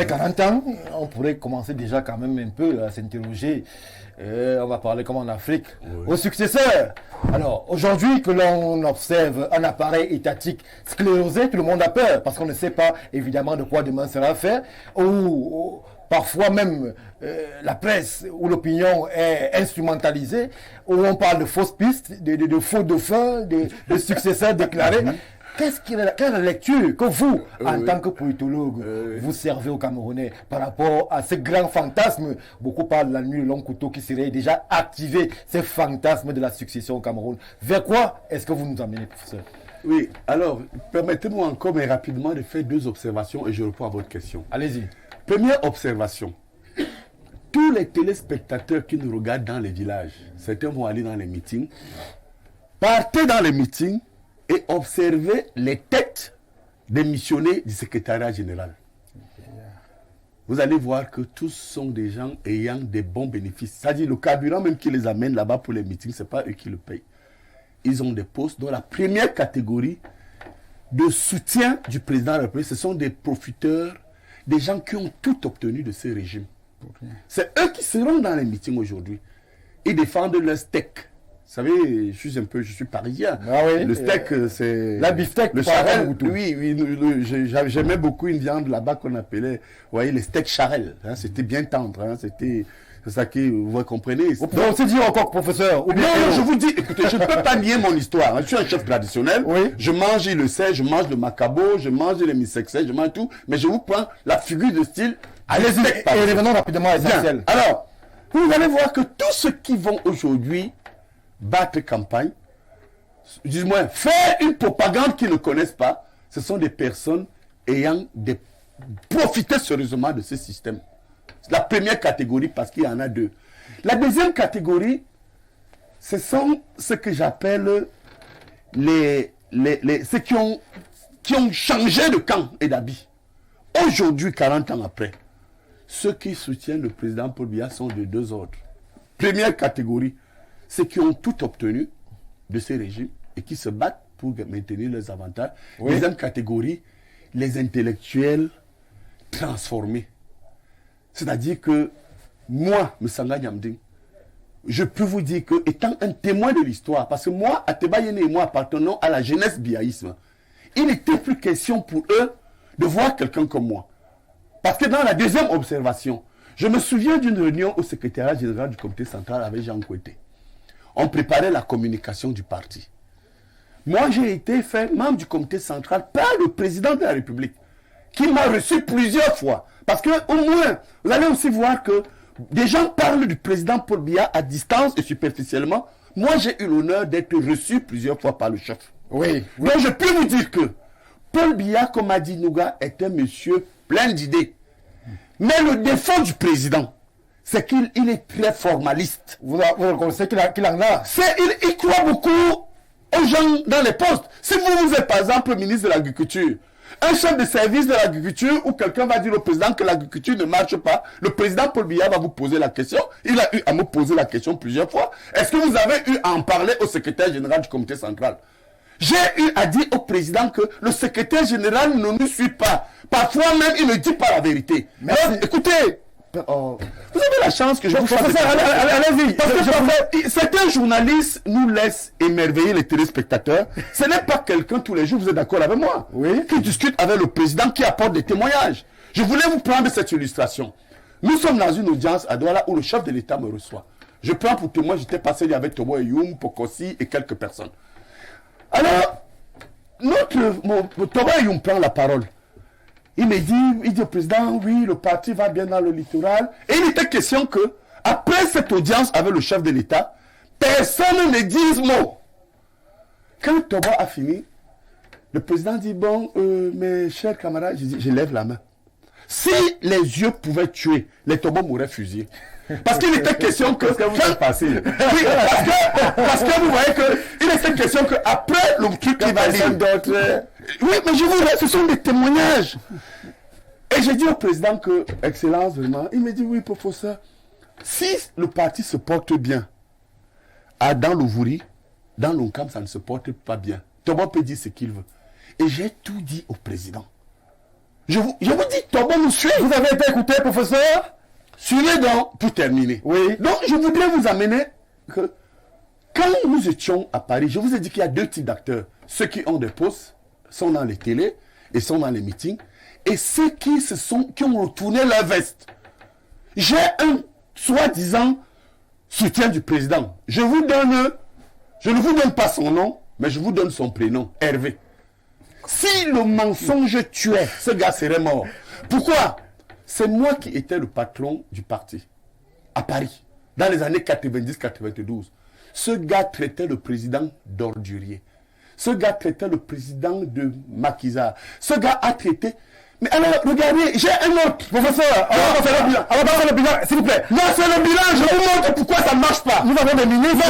40 ans, on pourrait commencer déjà quand même un peu à s'interroger. On va parler comme en Afrique. Oui. Aux successeurs. Alors, aujourd'hui que l'on observe un appareil étatique sclérosé, tout le monde a peur parce qu'on ne sait pas évidemment de quoi demain sera fait. Ou parfois même la presse ou l'opinion est instrumentalisée, où on parle de fausses pistes, de faux dauphins, de successeurs déclarés. Quelle est la lecture que vous, en tant que politologue, vous servez aux Camerounais par rapport à ce grand fantasme? Beaucoup parlent de la nuit, le long couteau qui serait déjà activé, ce fantasme de la succession au Cameroun. Vers quoi est-ce que vous nous emmenez, professeur? Oui, alors, permettez-moi encore, mais rapidement, de faire deux observations et je réponds à votre question. Allez-y. Première observation. Tous les téléspectateurs qui nous regardent dans les villages, certains vont aller dans les meetings, partez dans les meetings, et observez les têtes des missionnaires du secrétariat général. Vous allez voir que tous sont des gens ayant des bons bénéfices. C'est-à-dire le carburant même qui les amène là-bas pour les meetings, ce n'est pas eux qui le payent. Ils ont des postes dont la première catégorie de soutien du président de la République, ce sont des profiteurs, des gens qui ont tout obtenu de ce régime. C'est eux qui seront dans les meetings aujourd'hui. Ils défendent leur steak. Vous savez, je suis parisien. Ah oui, le steak, c'est... La beefsteak, le charel. Oui, j'aimais beaucoup une viande là-bas qu'on appelait, vous voyez, les steaks charel. Hein, c'était bien tendre. Hein, c'est ça qui, vous comprenez. Vous pouvez aussi dire encore, professeur. Ou bien non, je vous dis, écoutez, je ne peux pas nier mon histoire. Hein, je suis un chef traditionnel. Oui. Je mange, il le sait, je mange le macabo, je mange les misexés, je mange tout. Mais je vous prends la figure de style. Allez-y, et revenons rapidement à l'essentiel. Alors, vous allez voir que tous ceux qui vont aujourd'hui battre campagne, du moins faire une propagande qu'ils ne connaissent pas, ce sont des personnes ayant profité sérieusement de ce système. C'est la première catégorie parce qu'il y en a deux. La deuxième catégorie, ce sont ce que j'appelle ceux qui ont changé de camp et d'habit. Aujourd'hui, 40 ans après, ceux qui soutiennent le président Paul Biya sont de deux ordres. Première catégorie, ceux qui ont tout obtenu de ces régimes et qui se battent pour maintenir leurs avantages. Oui. Deuxième catégorie, les intellectuels transformés. C'est-à-dire que moi, Msanga Nyamding, je peux vous dire que, étant un témoin de l'histoire, parce que moi, Ateba Yene et moi appartenons à la jeunesse biaïsme, il n'était plus question pour eux de voir quelqu'un comme moi. Parce que dans la deuxième observation, je me souviens d'une réunion au secrétariat général du comité central avec Jean Kouété. On préparait la communication du parti. Moi, j'ai été fait membre du comité central par le président de la République, qui m'a reçu plusieurs fois. Parce que, au moins, vous allez aussi voir que des gens parlent du président Paul Biya à distance et superficiellement. Moi, j'ai eu l'honneur d'être reçu plusieurs fois par le chef. Oui. Donc, je peux vous dire que Paul Biya, comme a dit Nouga, est un monsieur plein d'idées. Mais le défaut du président, c'est qu'il est très formaliste. Vous reconnaissez qu'il en a. Il croit beaucoup aux gens dans les postes. Si vous êtes par exemple ministre de l'Agriculture, un chef de service de l'agriculture ou quelqu'un va dire au président que l'agriculture ne marche pas, le président Paul Biya va vous poser la question. Il a eu à me poser la question plusieurs fois. Est-ce que vous avez eu à en parler au secrétaire général du comité central? J'ai eu à dire au président que le secrétaire général ne nous suit pas. Parfois même, il ne dit pas la vérité. Alors, écoutez, vous avez la chance que je vous fasse... Allez-y. Parce que certains journalistes nous laissent émerveiller les téléspectateurs. Ce n'est pas quelqu'un tous les jours, vous êtes d'accord avec moi, oui, qui discute avec le président, qui apporte des témoignages. Je voulais vous prendre cette illustration. Nous sommes dans une audience à Douala où le chef de l'État me reçoit. Je prends pour témoin, j'étais passé avec Tobo Eyoum, Pokosi et quelques personnes. Alors, Tobo Eyoum prend la parole. Il dit au président, oui, le parti va bien dans le littoral. Et il était question que, après cette audience avec le chef de l'État, personne ne dise mot. Quand Tobo a fini, le président dit, bon, mes chers camarades, je lève la main. Si les yeux pouvaient tuer, les Tobo mouraient fusillés. Parce qu'il était question que... Qu'est-ce que vous êtes passé? Oui, parce que vous voyez qu'il était question qu'après le truc qui va dire... Oui, mais je vous dis, ce sont des témoignages. Et j'ai dit au président que, Excellence, vraiment, il me dit, oui, professeur, si le parti se porte bien, dans l'Ouvuri, dans l'Onkam, ça ne se porte pas bien. Tobo peut dire ce qu'il veut. Et j'ai tout dit au président. Je vous dis, Tobo nous suit. Vous avez été écouté, professeur? Suivez donc, pour terminer. Oui. Donc, je voudrais vous amener que quand nous étions à Paris, je vous ai dit qu'il y a deux types d'acteurs. Ceux qui ont des postes, sont dans les télés et sont dans les meetings, et ceux qui ont retourné leur veste. J'ai un soi-disant soutien du président. Je ne vous donne pas son nom, mais je vous donne son prénom, Hervé. Si le mensonge tuait, ce gars serait mort. Pourquoi? C'est moi qui étais le patron du parti, à Paris, dans les années 90-92. Ce gars traitait le président d'ordurier. Ce gars traitait le président de maquisard. Ce gars a traité... Mais alors, regardez, j'ai un autre. Professeur, on va faire le bilan. On va faire le bilan, s'il vous plaît. Non, c'est le bilan, je vous montre pourquoi ça ne marche pas. Nous avons des ministres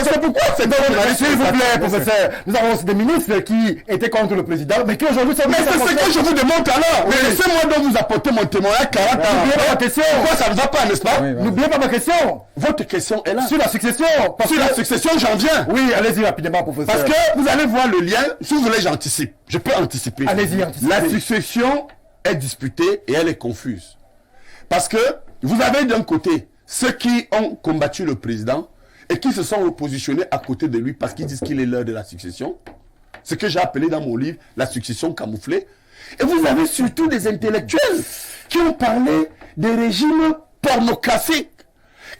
C'est pourquoi c'est dans le... S'il vous plaît, professeur. Nous avons aussi des ministres qui étaient contre le président, mais qui aujourd'hui sont... Mais c'est ce que je vous demande alors. Mais laissez-moi donc vous apporter mon témoignage 40 ans. N'oubliez pas ma question. Pourquoi ça ne va pas, n'est-ce pas? N'oubliez pas ma question. Votre question est là. Sur la succession. Sur la succession, j'en viens. Oui, allez-y rapidement, professeur. Parce que vous allez voir le lien. Si vous voulez, j'anticipe. Je peux anticiper. Allez-y, anticipez. La succession est disputée et elle est confuse. Parce que vous avez d'un côté ceux qui ont combattu le président et qui se sont repositionnés à côté de lui parce qu'ils disent qu'il est l'heure de la succession. Ce que j'ai appelé dans mon livre la succession camouflée. Et vous avez surtout des intellectuels qui ont parlé des régimes pornocratiques,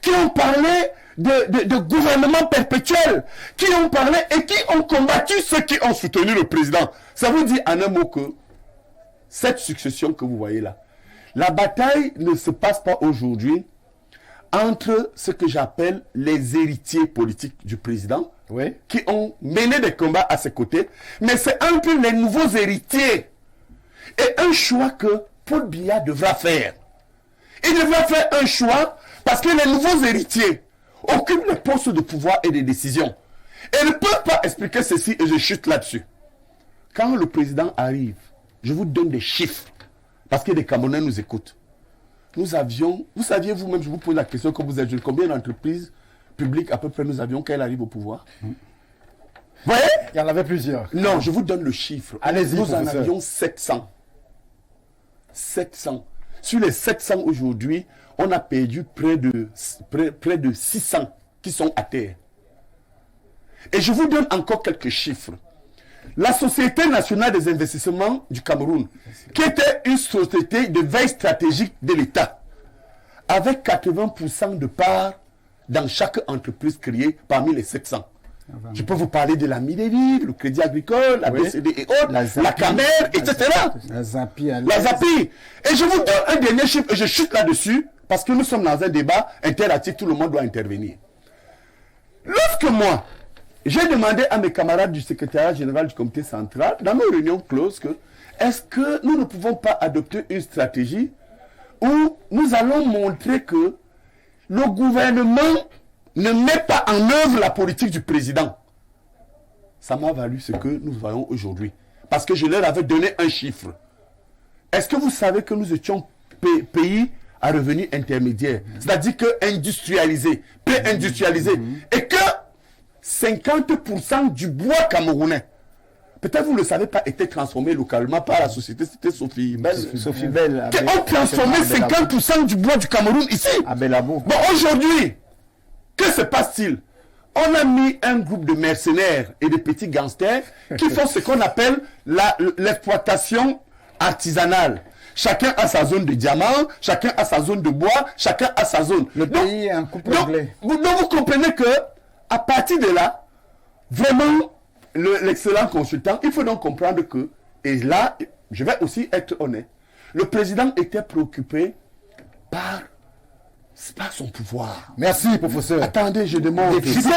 qui ont parlé de gouvernement perpétuel, qui ont parlé et qui ont combattu ceux qui ont soutenu le président. Ça vous dit en un mot que cette succession que vous voyez là, la bataille ne se passe pas aujourd'hui entre ce que j'appelle les héritiers politiques du président, oui, qui ont mené des combats à ses côtés, mais c'est un peu les nouveaux héritiers. Et un choix que Paul Biya devra faire. Il devra faire un choix parce que les nouveaux héritiers occupent les postes de pouvoir et de décision. Et ne peuvent pas expliquer ceci et je chute là-dessus. Quand le président arrive, je vous donne des chiffres parce que les Camerounais nous écoutent. Nous avions, vous saviez vous-même, je vous pose la question quand vous êtes jeune, combien d'entreprises publiques à peu près nous avions quand elle arrive au pouvoir? Vous voyez? Il y en avait plusieurs. Non, je vous donne le chiffre. Allez-y, nous en professeur. avions 700. 700. Sur les 700 aujourd'hui, on a perdu près de 600 qui sont à terre. Et je vous donne encore quelques chiffres. La Société nationale des investissements du Cameroun, qui était une société de veille stratégique de l'État, avec 80% de parts dans chaque entreprise créée parmi les 700. Je peux vous parler de la Minerie, le Crédit Agricole, la BCD et autres, la Camer, etc. La Zapi. La Zapi. Et je vous donne un dernier chiffre et je chute là-dessus parce que nous sommes dans un débat interactif, tout le monde doit intervenir. Lorsque moi, j'ai demandé à mes camarades du secrétariat général du comité central, dans nos réunions closes, que est-ce que nous ne pouvons pas adopter une stratégie où nous allons montrer que le gouvernement ne met pas en œuvre la politique du président. Ça m'a valu ce que nous voyons aujourd'hui. Parce que je leur avais donné un chiffre. Est-ce que vous savez que nous étions pays à revenu intermédiaire? C'est-à-dire que industrialisé, pré-industrialisé. Et que 50% du bois camerounais, peut-être vous ne le savez pas, était transformé localement par la société, c'était Sophie Bell. Sophie Bell. Qui ont transformé 50% du bois du Cameroun ici. À Belabo. Bon, aujourd'hui, que se passe-t-il? On a mis un groupe de mercenaires et de petits gangsters qui font ce qu'on appelle l'exploitation artisanale. Chacun a sa zone de diamant, chacun a sa zone de bois, chacun a sa zone. Le pays est un couple anglais. Donc vous comprenez que à partir de là, vraiment, l'excellent consultant, il faut donc comprendre que, et là, je vais aussi être honnête, le président était préoccupé par son pouvoir. Merci, professeur. Attendez, je demande. Chutez,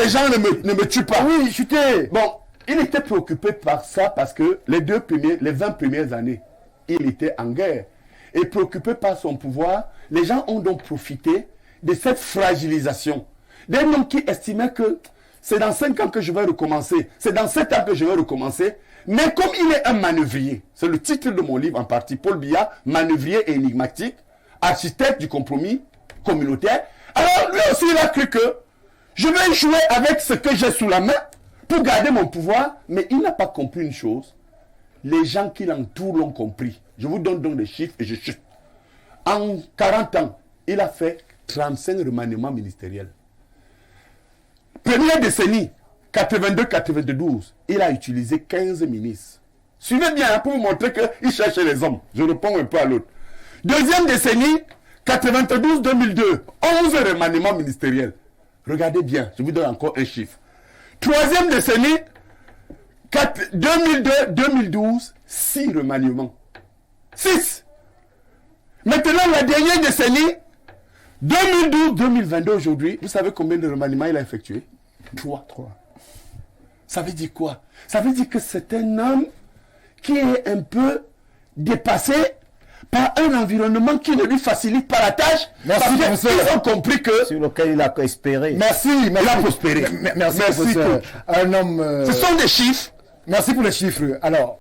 les gens ne me tuent pas. Oui, chutez. Bon, il était préoccupé par ça parce que les 20 premières années, il était en guerre. Et préoccupé par son pouvoir, les gens ont donc profité de cette fragilisation. Des gens qui estimaient que c'est dans 5 ans que je vais recommencer, c'est dans 7 ans que je vais recommencer. Mais comme il est un manœuvrier, c'est le titre de mon livre en partie, Paul Biya, manœuvrier et énigmatique, architecte du compromis communautaire. Alors lui aussi il a cru que je vais jouer avec ce que j'ai sous la main pour garder mon pouvoir, mais il n'a pas compris une chose. Les gens qui l'entourent l'ont compris. Je vous donne donc des chiffres et je chute. En 40 ans, il a fait 35 remaniements ministériels. Première décennie, 82-92, il a utilisé 15 ministres. Suivez bien pour vous montrer qu'il cherchait les hommes. Je réponds un peu à l'autre. Deuxième décennie, 92-2002, 11 remaniements ministériels. Regardez bien, je vous donne encore un chiffre. Troisième décennie, 2002-2012, 6 remaniements. 6. Maintenant, la dernière décennie, 2012-2022 aujourd'hui, vous savez combien de remaniements il a effectué? 3. Ça veut dire quoi? Ça veut dire que c'est un homme qui est un peu dépassé par un environnement qui ne lui facilite pas la tâche. Merci, parce qu'ils ont compris que... Sur lequel il a espéré. Merci, Il a prospéré. Merci, professeur. Un homme. Ce sont des chiffres. Merci pour les chiffres. Alors,